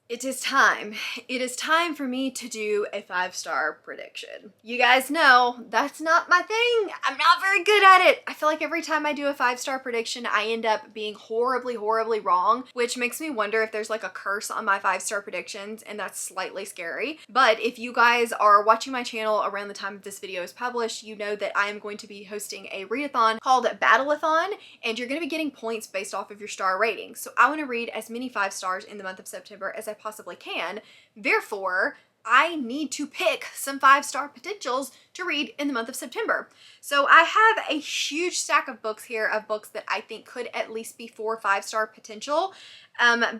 It is time. It is time for me to do a 5-star prediction. You guys know that's not my thing. I'm not very good at it. I feel like every time I do a 5-star prediction, I end up being horribly, horribly wrong, which makes me wonder if there's like a curse on my 5-star predictions, and that's slightly scary. But if you guys are watching my channel around the time this video is published, you know that I am going to be hosting a readathon called Battleathon, and you're going to be getting points based off of your star rating. So I want to read as many 5 stars in the month of September as I possibly can. Therefore, I need to pick some 5-star potentials to read in the month of September. So I have a huge stack of books here, of books that I think could at least be 4 or 5-star potential,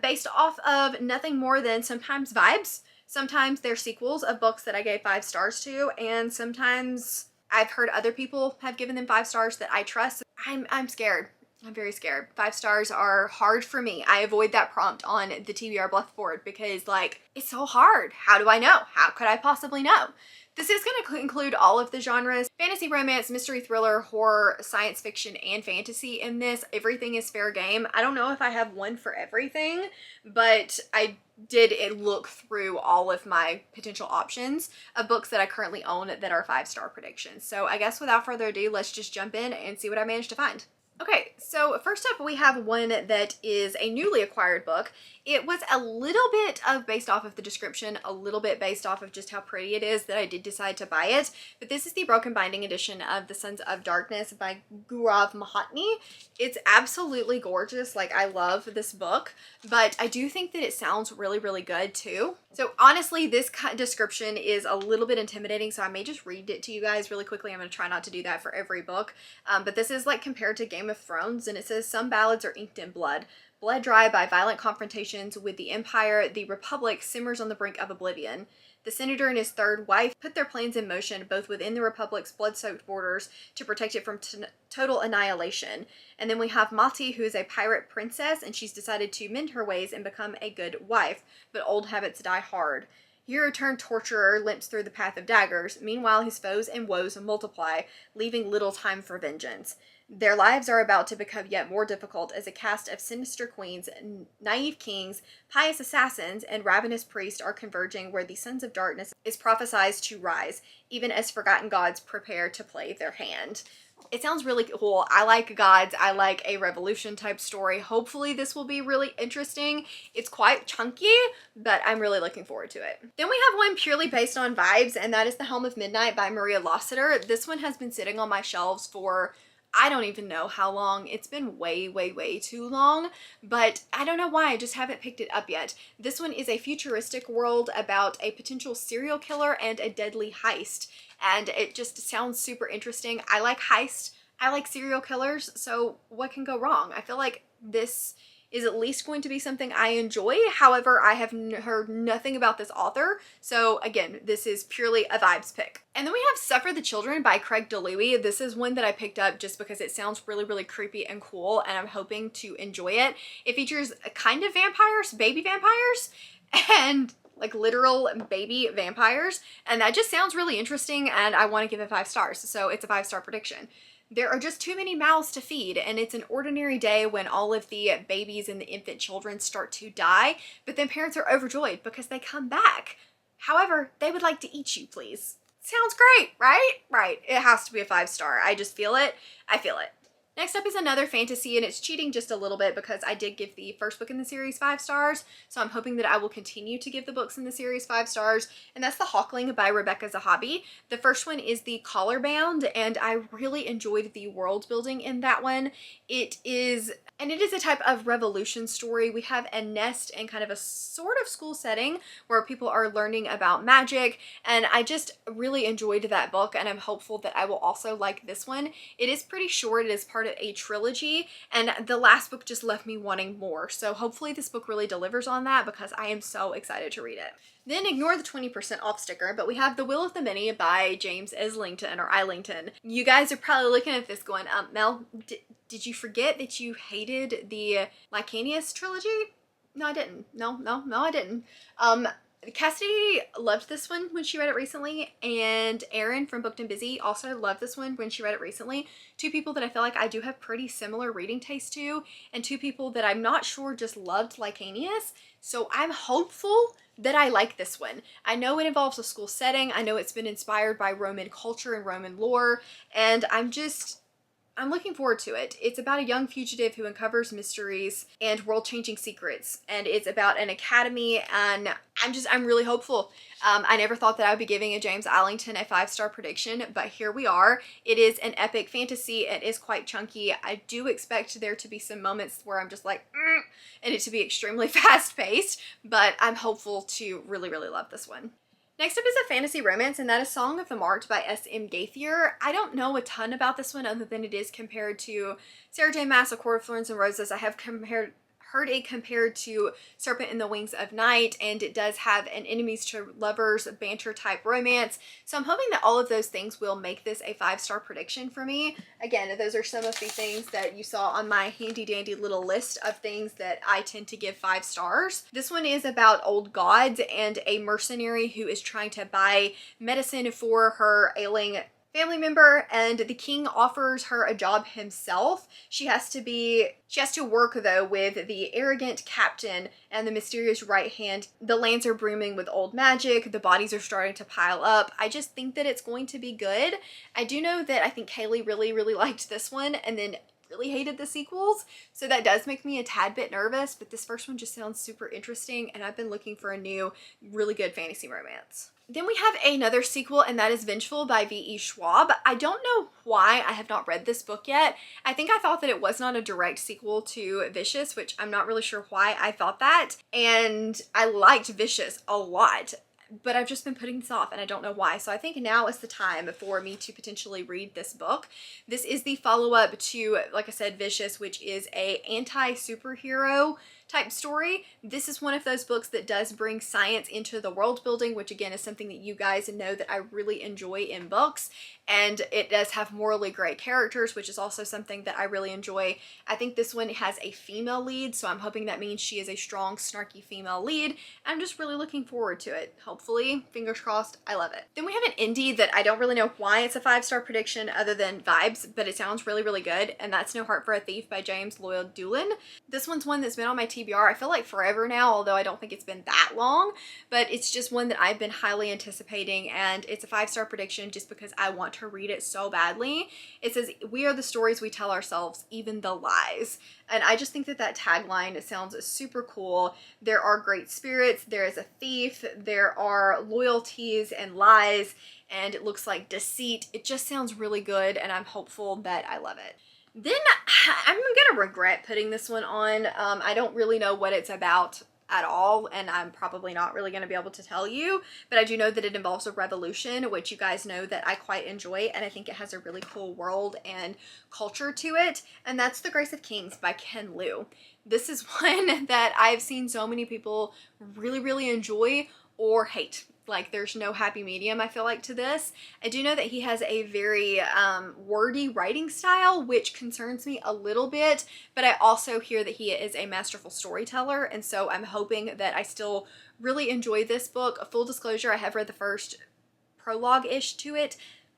based off of nothing more than sometimes vibes. Sometimes they're sequels of books that I gave 5 stars to, and sometimes I've heard other people have given them 5 stars that I trust. I'm scared. I'm very scared. 5 stars are hard for me. I avoid that prompt on the TBR Bluff board because, like, it's so hard. How do I know? How could I possibly know? This is going to include all of the genres: fantasy, romance, mystery, thriller, horror, science fiction, and fantasy. In this, everything is fair game. I don't know if I have one for everything, but I did look through all of my potential options of books that I currently own that are 5-star predictions. So I guess without further ado, let's just jump in and see what I managed to find. Okay, so first up we have one that is a newly acquired book. It was a little bit of based off of the description, a little bit based off of just how pretty it is that I did decide to buy it. But this is the Broken Binding edition of The Sons of Darkness by Gaurav Mahatni. It's absolutely gorgeous. Like, I love this book, but I do think that it sounds really, really good too. So honestly, this description is a little bit intimidating, so I may just read it to you guys really quickly. I'm going to try not to do that for every book. But this is like compared to Game of Thrones, and it says some ballads are inked in blood. Bled dry by violent confrontations with the Empire, the Republic simmers on the brink of oblivion. The senator and his third wife put their plans in motion, both within the Republic's blood-soaked borders, to protect it from total annihilation. And then we have Mati, who is a pirate princess, and she's decided to mend her ways and become a good wife, but old habits die hard. Your returned torturer limps through the path of daggers. Meanwhile, his foes and woes multiply, leaving little time for vengeance. Their lives are about to become yet more difficult as a cast of sinister queens, naive kings, pious assassins, and ravenous priests are converging where the Sons of Darkness is prophesied to rise, even as forgotten gods prepare to play their hand. It sounds really cool. I like gods. I like a revolution type story. Hopefully this will be really interesting. It's quite chunky, but I'm really looking forward to it. Then we have one purely based on vibes, and that is The Helm of Midnight by Maria Lassiter. This one has been sitting on my shelves for I don't even know how long. It's been way, way, way too long, but I don't know why. I just haven't picked it up yet. This one is a futuristic world about a potential serial killer and a deadly heist, and it just sounds super interesting. I like heist. I like serial killers, so what can go wrong? I feel like this is at least going to be something I enjoy. However, I have heard nothing about this author, so again, this is purely a vibes pick. And then we have Suffer the Children by Craig DeLuey. This is one that I picked up just because it sounds really, really creepy and cool, and I'm hoping to enjoy it. It features a kind of vampires, baby vampires, and like literal baby vampires, and that just sounds really interesting, and I want to give it 5 stars, so it's a 5-star prediction. There are just too many mouths to feed, and it's an ordinary day when all of the babies and the infant children start to die, but then parents are overjoyed because they come back. However, they would like to eat you, please. Sounds great, right? Right. It has to be a 5-star. I just feel it. I feel it. Next up is another fantasy, and it's cheating just a little bit because I did give the first book in the series 5 stars, so I'm hoping that I will continue to give the books in the series 5 stars, and that's The Hawkling by Rebecca Zahavi. The first one is The Collar Bound, and I really enjoyed the world building in that one. It is a type of revolution story. We have a nest and kind of a sort of school setting where people are learning about magic, and I just really enjoyed that book, and I'm hopeful that I will also like this one. It is pretty short. It is part of a trilogy, and the last book just left me wanting more, so hopefully this book really delivers on that because I am so excited to read it. Then ignore the 20% off sticker, but we have The Will of the Many by James Islington or Islington. You guys are probably looking at this going, Mel, did you forget that you hated the Lycanius trilogy? No, I didn't. No, I didn't. Cassidy loved this one when she read it recently, and Erin from Booked and Busy also loved this one when she read it recently. Two people that I feel like I do have pretty similar reading taste to, and two people that I'm not sure just loved Lycanius. So I'm hopeful that I like this one. I know it involves a school setting. I know it's been inspired by Roman culture and Roman lore, and I'm looking forward to it. It's about a young fugitive who uncovers mysteries and world-changing secrets, and it's about an academy, and I'm really hopeful. I never thought that I would be giving a James Allington a 5-star prediction, but here we are. It is an epic fantasy. It is quite chunky. I do expect there to be some moments where I'm just like, and it to be extremely fast-paced, but I'm hopeful to really, really love this one. Next up is a fantasy romance, and that is Song of the Marked by S.M. Gaither. I don't know a ton about this one other than it is compared to Sarah J. Maas, A Court of Thorns and Roses. I have heard it compared to Serpent in the Wings of Night, and it does have an enemies to lovers banter type romance. So I'm hoping that all of those things will make this a 5-star prediction for me. Again, those are some of the things that you saw on my handy dandy little list of things that I tend to give 5 stars. This one is about old gods and a mercenary who is trying to buy medicine for her ailing family member, and the king offers her a job himself. She has to work though with the arrogant captain and the mysterious right hand. The lands are brimming with old magic. The bodies are starting to pile up. I just think that it's going to be good. I do know that I think Kaylee really, really liked this one and then really hated the sequels, so that does make me a tad bit nervous, but this first one just sounds super interesting, and I've been looking for a new, really good fantasy romance. Then we have another sequel, and that is Vengeful by V.E. Schwab. I don't know why I have not read this book yet. I think I thought that it was not a direct sequel to Vicious, which I'm not really sure why I thought that, and I liked Vicious a lot. But I've just been putting this off and I don't know why. So I think now is the time for me to potentially read this book. This is the follow-up to, like I said, Vicious, which is a anti-superhero type story. This is one of those books that does bring science into the world building, which again is something that you guys know that I really enjoy in books. And it does have morally gray characters, which is also something that I really enjoy. I think this one has a female lead, so I'm hoping that means she is a strong, snarky female lead. I'm just really looking forward to it. Hopefully, fingers crossed, I love it. Then we have an indie that I don't really know why it's a 5-star prediction other than vibes, but it sounds really, really good, and that's No Heart for a Thief by James Lloyd Doolin. This one's one that's been on my TBR, I feel like forever now, although I don't think it's been that long, but it's just one that I've been highly anticipating, and it's a 5-star prediction just because I want to read it so badly. It says, "We are the stories we tell ourselves, even the lies." And I just think that that tagline, it sounds super cool. There are great spirits, there is a thief, there are loyalties and lies, and it looks like deceit. It just sounds really good, and I'm hopeful that I love it. Then I'm gonna regret putting this one on. I don't really know what it's about at all, and I'm probably not really going to be able to tell you, but I do know that it involves a revolution, which you guys know that I quite enjoy, and I think it has a really cool world and culture to it, and that's The Grace of Kings by Ken Liu. This is one that I've seen so many people really, really enjoy or hate. Like, there's no happy medium, I feel like, to this. I do know that he has a very wordy writing style, which concerns me a little bit, but I also hear that he is a masterful storyteller, and so I'm hoping that I still really enjoy this book. Full disclosure, I have read the first prologue-ish to it,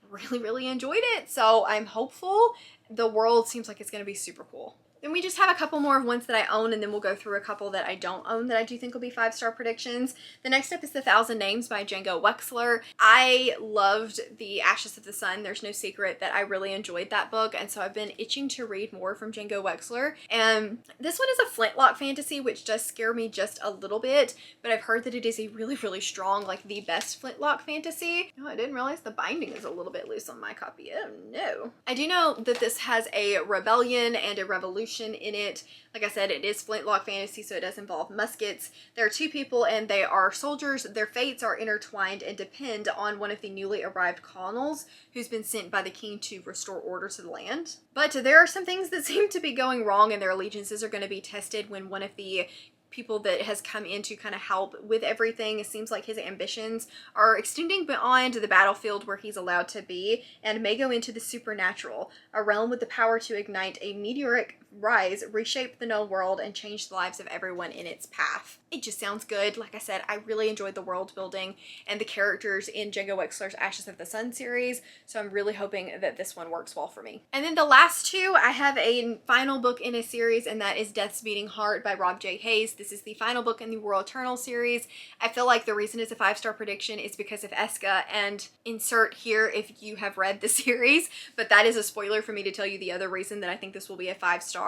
really, really enjoyed it, so I'm hopeful. The world seems like it's going to be super cool. Then we just have a couple more of ones that I own, and then we'll go through a couple that I don't own that I do think will be 5-star predictions. The next up is The Thousand Names by Django Wexler. I loved The Ashes of the Sun. There's no secret that I really enjoyed that book, and so I've been itching to read more from Django Wexler. And this one is a flintlock fantasy, which does scare me just a little bit, but I've heard that it is a really, really strong, like the best flintlock fantasy. Oh, I didn't realize the binding is a little bit loose on my copy. Oh no. I do know that this has a rebellion and a revolution in it. Like I said, it is flintlock fantasy, so it does involve muskets. There are two people and they are soldiers. Their fates are intertwined and depend on one of the newly arrived colonels who's been sent by the king to restore order to the land. But there are some things that seem to be going wrong, and their allegiances are going to be tested when one of the people that has come in to kind of help with everything. It seems like his ambitions are extending beyond the battlefield where he's allowed to be and may go into the supernatural, a realm with the power to ignite a meteoric rise, reshape the known world, and change the lives of everyone in its path. It just sounds good. Like I said, I really enjoyed the world building and the characters in Django Wexler's Ashes of the Sun series, so I'm really hoping that this one works well for me. And then the last two, I have a final book in a series, and that is Death's Beating Heart by Rob J. Hayes. This is the final book in the World Eternal series. I feel like the reason it's a 5-star prediction is because of Eska, and insert here if you have read the series, but that is a spoiler for me to tell you the other reason that I think this will be a 5-star.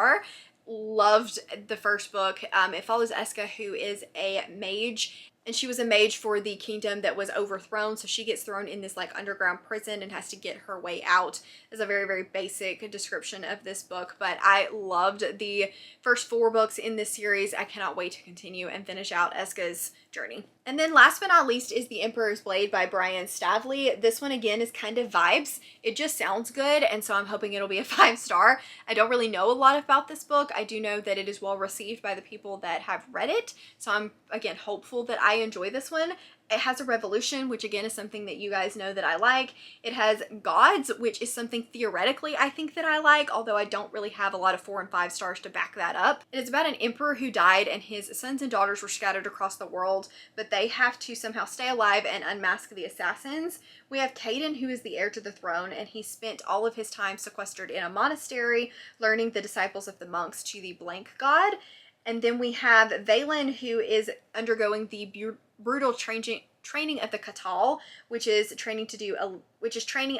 Loved the first book. It follows Eska, who is a mage, and she was a mage for the kingdom that was overthrown, so she gets thrown in this like underground prison and has to get her way out. Is a very, very basic description of this book, but I loved the first 4 books in this series. I cannot wait to continue and finish out Eska's journey. And then last but not least is The Emperor's Blade by Brian Stavley. This one again is kind of vibes. It just sounds good, and so I'm hoping it'll be a 5-star. I don't really know a lot about this book. I do know that it is well received by the people that have read it, so I'm again hopeful that I enjoy this one. It has a revolution, which again is something that you guys know that I like. It has gods, which is something theoretically I think that I like, although I don't really have a lot of 4 and 5 stars to back that up. It is about an emperor who died and his sons and daughters were scattered across the world, but they have to somehow stay alive and unmask the assassins. We have Caden, who is the heir to the throne, and he spent all of his time sequestered in a monastery, learning the disciples of the monks to the blank god. And then we have Valen, who is undergoing the brutal training of the Katal, which is training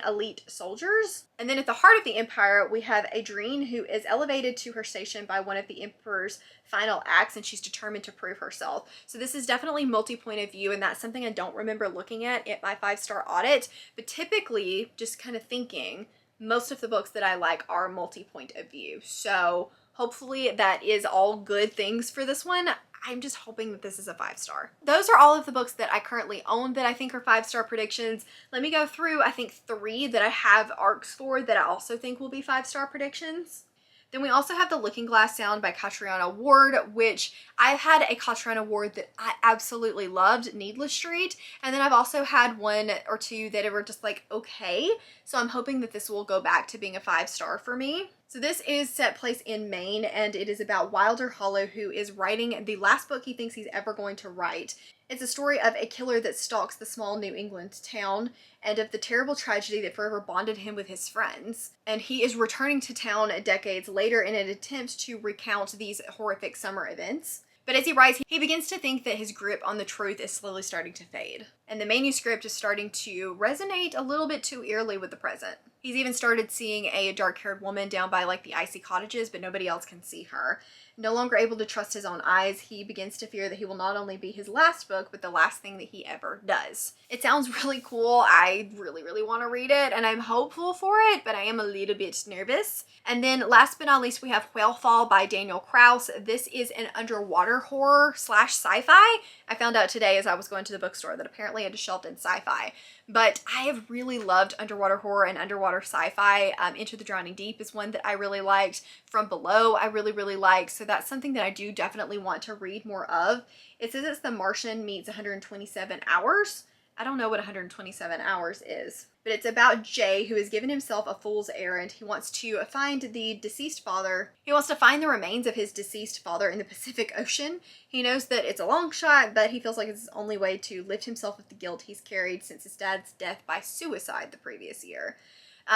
elite soldiers. And then at the heart of the empire, we have Adrene, who is elevated to her station by one of the emperor's final acts, and she's determined to prove herself. So this is definitely multi-point of view, and that's something I don't remember looking at my 5-star audit. But typically, just kind of thinking, most of the books that I like are multi-point of view. So hopefully that is all good things for this one. I'm just hoping that this is a 5-star. Those are all of the books that I currently own that I think are 5-star predictions. Let me go through, I think 3 that I have arcs for that I also think will be 5-star predictions. Then we also have The Looking Glass Sound by Catriona Ward, which I've had a Catriona Ward that I absolutely loved, Needless Street, and then I've also had 1 or 2 that were just like okay, so I'm hoping that this will go back to being a 5-star for me. So this is set place in Maine, and it is about Wilder Hollow, who is writing the last book he thinks he's ever going to write. It's a story of a killer that stalks the small New England town and of the terrible tragedy that forever bonded him with his friends. And he is returning to town decades later in an attempt to recount these horrific summer events. But as he writes, he begins to think that his grip on the truth is slowly starting to fade. And the manuscript is starting to resonate a little bit too eerily with the present. He's even started seeing a dark-haired woman down by like the icy cottages, but nobody else can see her. No longer able to trust his own eyes, he begins to fear that he will not only be his last book, but the last thing that he ever does. It sounds really cool. I really, really want to read it, and I'm hopeful for it, but I am a little bit nervous. And then last but not least, we have Whalefall by Daniel Kraus. This is an underwater horror / sci-fi. I found out today as I was going to the bookstore that apparently it is shelved in sci-fi. But I have really loved underwater horror and underwater sci-fi. Into the Drowning Deep is one that I really liked. From Below I really, really liked. So that's something that I do definitely want to read more of. It says it's The Martian meets 127 Hours. I don't know what 127 hours is, but it's about Jay, who has given himself a fool's errand. He wants to find the deceased father. He wants to find the remains of his deceased father in the Pacific Ocean. He knows that it's a long shot, but he feels like it's his only way to lift himself of the guilt he's carried since his dad's death by suicide the previous year.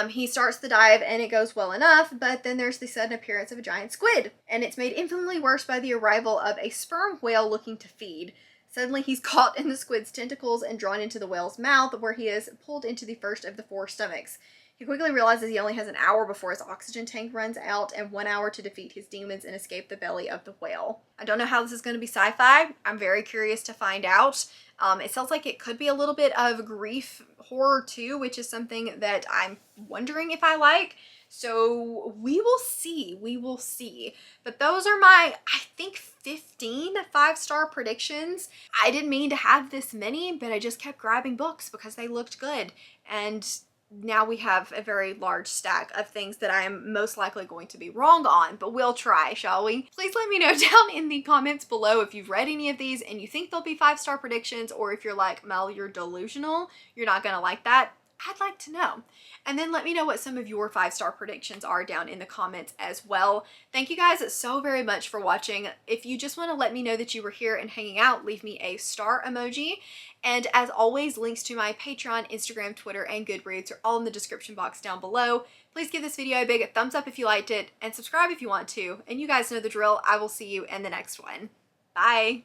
He starts the dive and it goes well enough, but then there's the sudden appearance of a giant squid, and it's made infinitely worse by the arrival of a sperm whale looking to feed. Suddenly he's caught in the squid's tentacles and drawn into the whale's mouth, where he is pulled into the first of the 4 stomachs. He quickly realizes he only has an hour before his oxygen tank runs out and 1 hour to defeat his demons and escape the belly of the whale. I don't know how this is going to be sci-fi. I'm very curious to find out. It sounds like it could be a little bit of grief horror too, which is something that I'm wondering if I like. So we will see. But those are my, I think, 15 5-star predictions. I didn't mean to have this many, but I just kept grabbing books because they looked good. And now we have a very large stack of things that I am most likely going to be wrong on, but we'll try, shall we? Please let me know down in the comments below if you've read any of these and you think they'll be 5-star predictions, or if you're like, Mel, you're delusional, you're not gonna like that. I'd like to know. And then let me know what some of your 5-star predictions are down in the comments as well. Thank you guys so very much for watching. If you just want to let me know that you were here and hanging out, leave me a star emoji. And as always, links to my Patreon, Instagram, Twitter, and Goodreads are all in the description box down below. Please give this video a big thumbs up if you liked it, and subscribe if you want to. And you guys know the drill. I will see you in the next one. Bye!